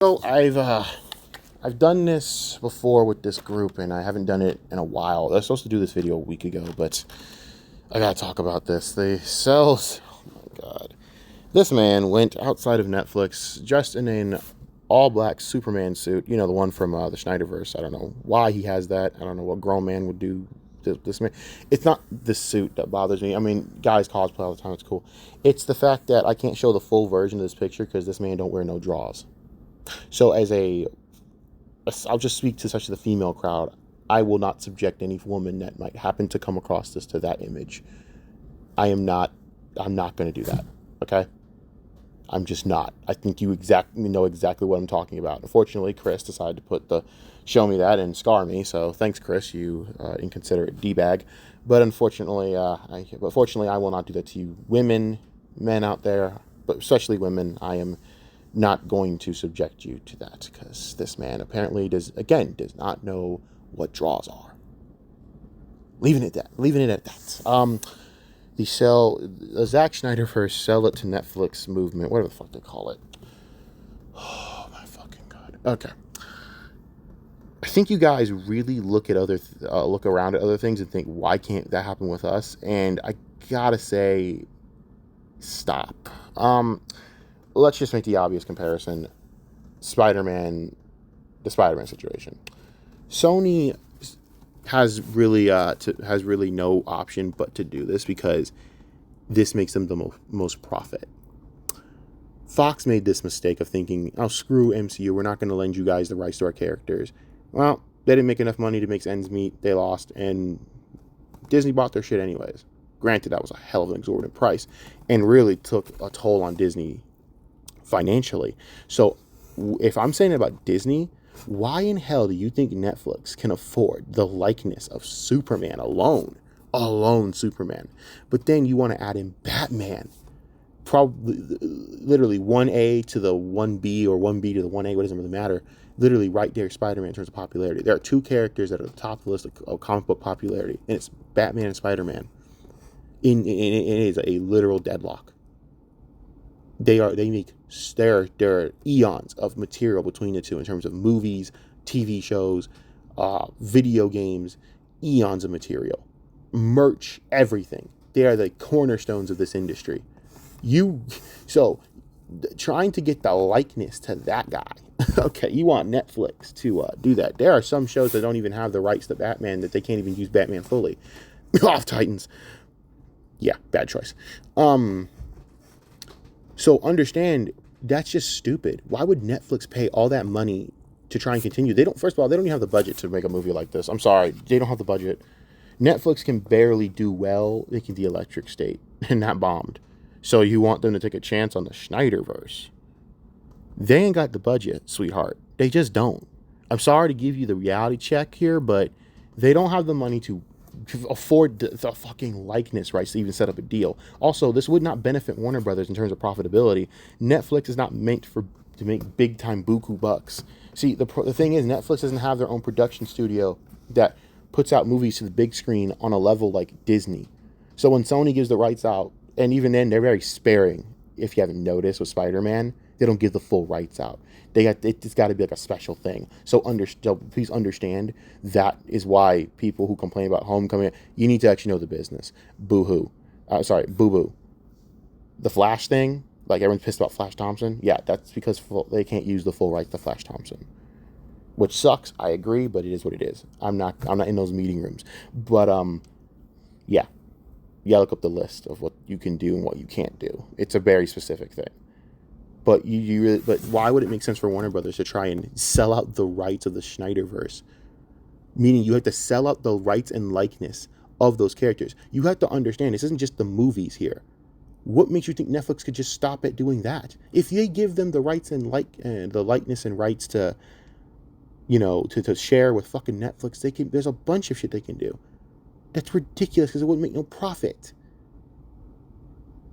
So I've done this before with this group, and I haven't done it in a while. I was supposed to do this video a week ago, but I gotta talk about this. They sells. Oh my god! This man went outside of Netflix dressed in an all-black Superman suit. You know, the one from the Snyderverse. I don't know why he has that. I don't know what grown man would do. This man. It's not the suit that bothers me. I mean, guys cosplay all the time. It's cool. It's the fact that I can't show the full version of this picture because this man don't wear no drawers. So I'll just speak to such the female crowd. I will not subject any woman that might happen to come across this to that image. I'm not going to do that. Okay? I'm just not. I think you know exactly what I'm talking about. Unfortunately, Chris decided to show me that and scar me. So thanks, Chris, you inconsiderate d-bag. But unfortunately, fortunately, I will not do that to you, women, men out there, but especially women. I am not going to subject you to that because this man apparently does not know what draws are. Leaving it at that. The Zack Snyder first sell it to Netflix movement, whatever the fuck they call it. Oh my fucking god. Okay. I think you guys really look around at other things and think, why can't that happen with us? And I gotta say, stop. Let's just make the obvious comparison. The Spider-Man situation. Sony has really no option but to do this because this makes them the most profit. Fox made this mistake of thinking, oh, screw MCU, we're not going to lend you guys the rights to our characters. Well, they didn't make enough money to make ends meet. They lost, and Disney bought their shit anyways. Granted, that was a hell of an exorbitant price and really took a toll on Disney financially. So if I'm saying about Disney, why in hell do you think Netflix can afford the likeness of Superman alone Superman, but then you want to add in Batman, probably literally 1A to the 1B or 1B to the 1A, what doesn't really matter, literally right there, Spider-Man in terms of popularity. There are two characters that are at the top of the list of comic book popularity, and it's Batman and Spider-Man. It is a literal deadlock. There are eons of material between the two in terms of movies, TV shows, video games, eons of material, merch, everything. They are the cornerstones of this industry. Trying to get the likeness to that guy. Okay, you want Netflix to do that. There are some shows that don't even have the rights to Batman, that they can't even use Batman fully. Off Titans. Yeah, bad choice. So understand, that's just stupid. Why would Netflix pay all that money to try and continue? First of all, they don't even have the budget to make a movie like this. I'm sorry, they don't have the budget. Netflix can barely do well making The Electric State, and that bombed. So you want them to take a chance on the Snyderverse? They ain't got the budget, sweetheart. They just don't. I'm sorry to give you the reality check here, but they don't have the money to afford the fucking likeness rights to even set up a deal. Also, this would not benefit Warner Brothers in terms of profitability. Netflix is not meant to make big time buku bucks. See, the thing is, Netflix doesn't have their own production studio that puts out movies to the big screen on a level like Disney. So when Sony gives the rights out, and even then they're very sparing, if you haven't noticed with Spider-Man, they don't give the full rights out. It's got to be like a special thing. So please understand, that is why people who complain about Homecoming, you need to actually know the business. Boo-hoo. Boo-boo. The Flash thing, like everyone's pissed about Flash Thompson. Yeah, that's because they can't use the full rights to Flash Thompson. Which sucks, I agree, but it is what it is. I'm not in those meeting rooms. But yeah. You gotta look up the list of what you can do and what you can't do. It's a very specific thing. But but why would it make sense for Warner Brothers to try and sell out the rights of the Snyderverse? Meaning you have to sell out the rights and likeness of those characters. You have to understand, this isn't just the movies here. What makes you think Netflix could just stop at doing that? If they give them the rights and the likeness and rights to, to share with fucking Netflix, there's a bunch of shit they can do. That's ridiculous because it wouldn't make no profit.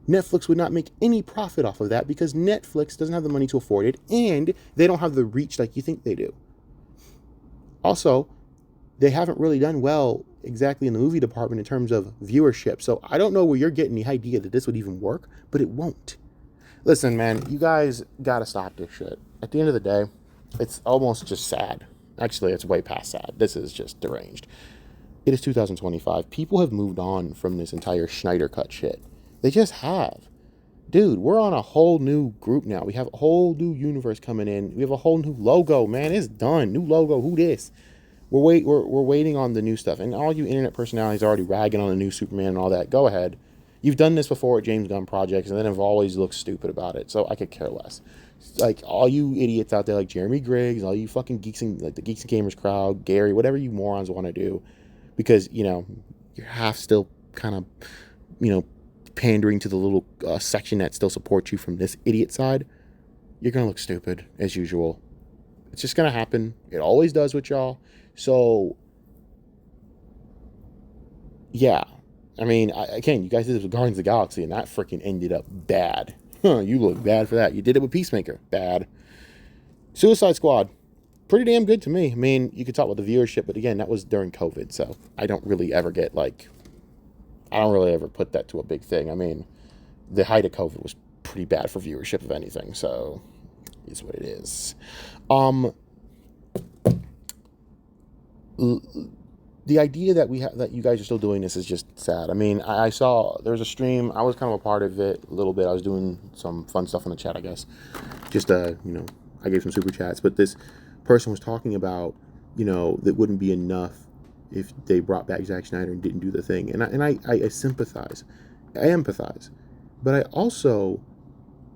Netflix would not make any profit off of that because Netflix doesn't have the money to afford it, and they don't have the reach like you think they do. Also, they haven't really done well exactly in the movie department in terms of viewership. So I don't know where you're getting the idea that this would even work, but it won't. Listen, man, you guys gotta stop this shit. At the end of the day, it's almost just sad. Actually, it's way past sad. This is just deranged. It is 2025. People have moved on from this entire Schneider cut shit. They just have. Dude, we're on a whole new group now. We have a whole new universe coming in. We have a whole new logo, man. It's done. New logo. Who this? We're waiting on the new stuff. And all you internet personalities are already ragging on the new Superman and all that. Go ahead. You've done this before at James Gunn projects, and then have always looked stupid about it. So I could care less. Like all you idiots out there, like Jeremy Griggs, all you fucking geeks and like the Geeks and Gamers crowd, Gary, whatever you morons want to do, because you're half still kind of pandering to the little section that still supports you from this idiot side. You're gonna look stupid as usual. It's just gonna happen. It always does with y'all. So yeah, I mean, again, you guys did this with Guardians of the Galaxy, and that freaking ended up bad. You look bad for that. You did it with Peacemaker. Bad. Suicide Squad. Pretty damn good to me. I mean, you could talk about the viewership, but again, that was during COVID, so I don't really ever put that to a big thing. I mean, the height of COVID was pretty bad for viewership, if anything, so it's what it is. The idea that you guys are still doing this is just sad. I mean, I saw there was a stream. I was kind of a part of it a little bit. I was doing some fun stuff in the chat, I guess. Just I gave some super chats, but this person was talking about that wouldn't be enough if they brought back Zack Snyder and didn't do the thing. And I sympathize, I empathize, but I also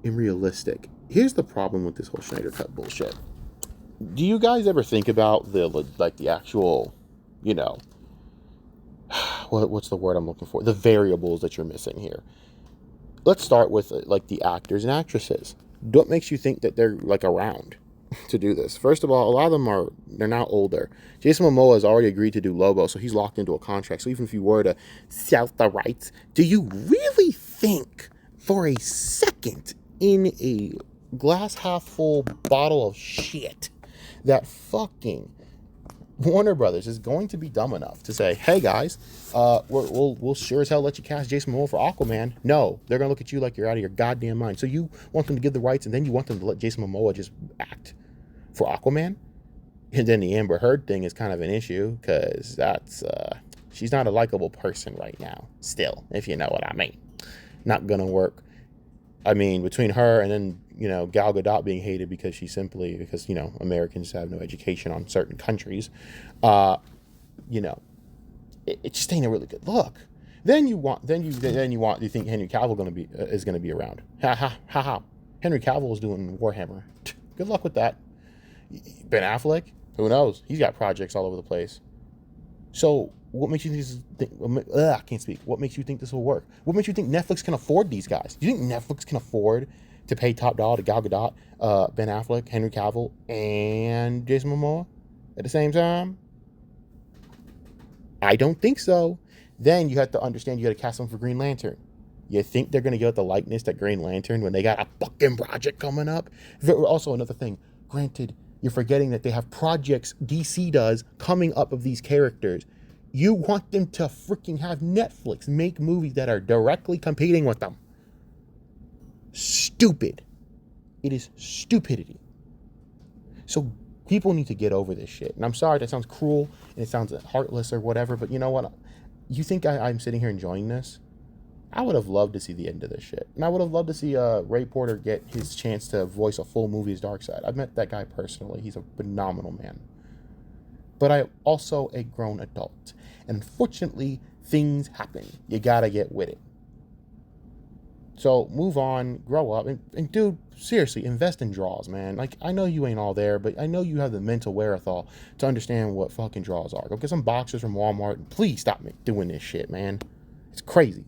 am realistic. Here's the problem with this whole Snyder cut bullshit. Do you guys ever think about the actual, what's the word I'm looking for? The variables that you're missing here. Let's start with the actors and actresses. What makes you think that they're around to do this? First of all, a lot of them they're now older. Jason Momoa has already agreed to do Lobo, so he's locked into a contract. So even if you were to sell the rights, do you really think for a second in a glass half full bottle of shit that fucking Warner Brothers is going to be dumb enough to say, hey guys, we'll sure as hell let you cast Jason Momoa for Aquaman? No, they're going to look at you like you're out of your goddamn mind. So you want them to give the rights, and then you want them to let Jason Momoa just act for Aquaman? And then the Amber Heard thing is kind of an issue, because she's not a likable person right now, still, if you know what I mean. Not going to work. I mean, between her and then, Gal Gadot being hated because Americans have no education on certain countries, it just ain't a really good look. Then you think Henry Cavill is gonna be around. Ha. Henry Cavill is doing Warhammer. Good luck with that. Ben Affleck, who knows? He's got projects all over the place. So what makes you think I can't speak. What makes you think this will work? What makes you think Netflix can afford these guys? Do you think Netflix can afford to pay top dollar to Gal Gadot, Ben Affleck, Henry Cavill, and Jason Momoa at the same time? I don't think so. Then you have to understand you got to cast them for Green Lantern. You think they're going to get the likeness to Green Lantern when they got a fucking project coming up? Also, another thing, granted, you're forgetting that they have projects DC does coming up of these characters. You want them to freaking have Netflix make movies that are directly competing with them. Stupid. It is stupidity. So people need to get over this shit. And I'm sorry, that sounds cruel and it sounds heartless or whatever, but you know what? You think I'm sitting here enjoying this? I would have loved to see the end of this shit. And I would have loved to see Ray Porter get his chance to voice a full movie as Darkseid. I've met that guy personally. He's a phenomenal man. But I'm also a grown adult. And unfortunately, things happen. You gotta get with it. So move on, grow up, and dude, seriously, invest in draws, man. I know you ain't all there, but I know you have the mental wherewithal to understand what fucking draws are. Go get some boxers from Walmart, and please stop doing this shit, man. It's crazy.